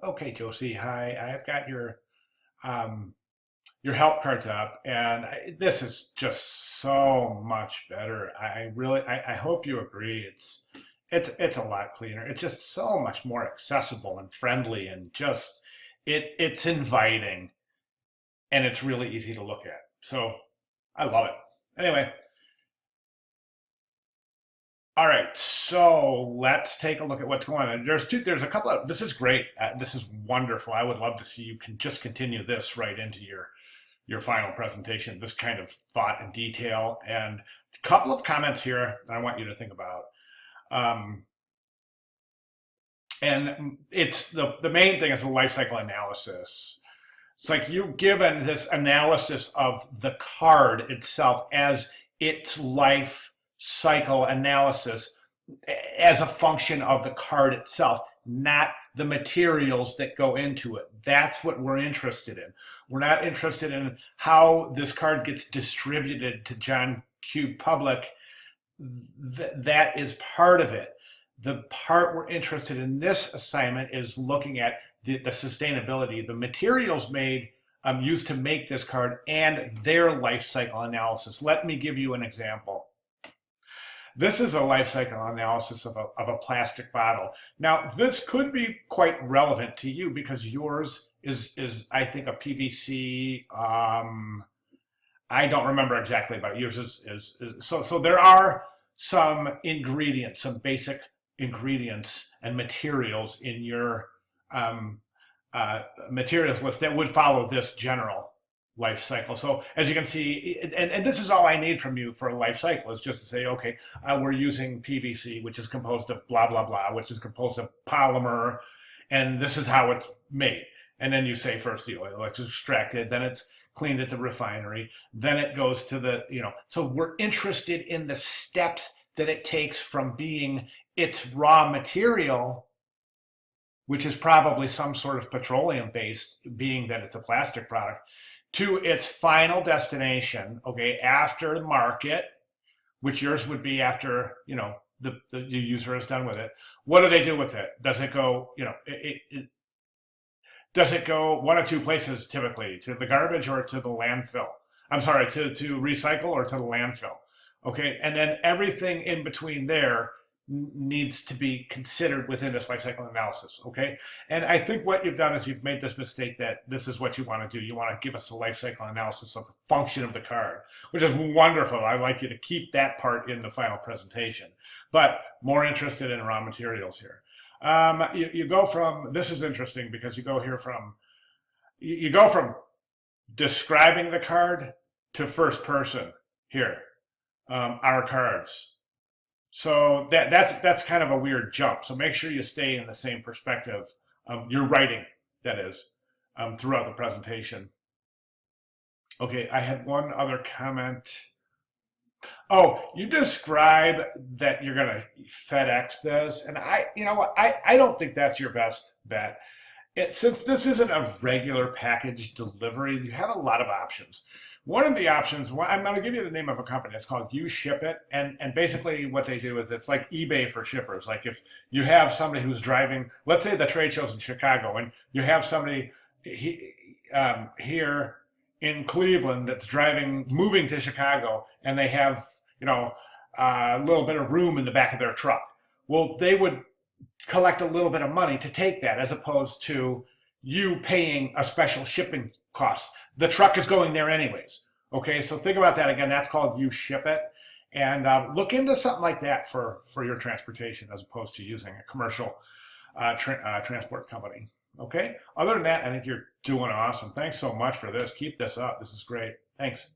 Okay, Josie. Hi. I've got your help cards up, and this is just so much better. I hope you agree. It's a lot cleaner. It's just so much more accessible and friendly, and just it's inviting, and it's really easy to look at. So I love it. Anyway, all right. So let's take a look at what's going on. There's a couple of. This is great. This is wonderful. I would love to see you can just continue this right into your final presentation, this kind of thought and detail. And a couple of comments here that I want you to think about. Um, and it's the main thing is the life cycle analysis. It's like you've given this analysis of the card itself as its life cycle analysis as a function of the card itself, not the materials that go into it. That's what we're interested in. We're not interested in how this card gets distributed to John Q. Public. That is part of it. The part we're interested in this assignment is looking at the sustainability, the materials made used to make this card, and their life cycle analysis. Let me give you an example. This is a life cycle analysis of a plastic bottle. Now, this could be quite relevant to you because yours is I think, a PVC. I don't remember exactly, but yours is so there are some ingredients, some basic ingredients and materials in your um, materials list that would follow this general life cycle. So as you can see, and this is all I need from you for a life cycle is just to say, okay, we're using PVC, which is composed of blah, blah, blah, which is composed of polymer, and this is how it's made. And then you say first the oil is extracted, then it's cleaned at the refinery, then it goes to so we're interested in the steps that it takes from being its raw material, which is probably some sort of petroleum based, being that it's a plastic product, to its final destination, okay, after the market, which yours would be after, the user is done with it. What do they do with it? Does it go, does it go one of two places typically, to the garbage or to the landfill? I'm sorry, to recycle or to the landfill. Okay, and then everything in between there needs to be considered within this life cycle analysis. Okay, and I think what you've done is you've made this mistake that this is what you want to do. You want to give us a life cycle analysis of the function of the card, which is wonderful. I'd like you to keep that part in the final presentation, but more interested in raw materials here. You go from, this is interesting because you go here from, you go from describing the card to first person here, our cards. So that's kind of a weird jump. So make sure you stay in the same perspective. You're writing, that is, throughout the presentation. Okay, I had one other comment. Oh, you describe that you're going to FedEx this, and you know what? I don't think that's your best bet. Since this isn't a regular package delivery, you have a lot of options. One of the options, well, I'm going to give you the name of a company. It's called uShipIt, and basically what they do is it's like eBay for shippers. Like if you have somebody who's driving, let's say the trade show's in Chicago, and you have somebody here in Cleveland that's moving to Chicago, and they have a little bit of room in the back of their truck. Well, they would collect a little bit of money to take that, as opposed to you paying a special shipping cost. The truck is going there anyways. Okay, so think about that again. That's called uShipIt, and look into something like that for your transportation, as opposed to using a commercial transport company. Okay. Other than that, I think you're doing awesome. Thanks so much for this. Keep this up. This is great. Thanks.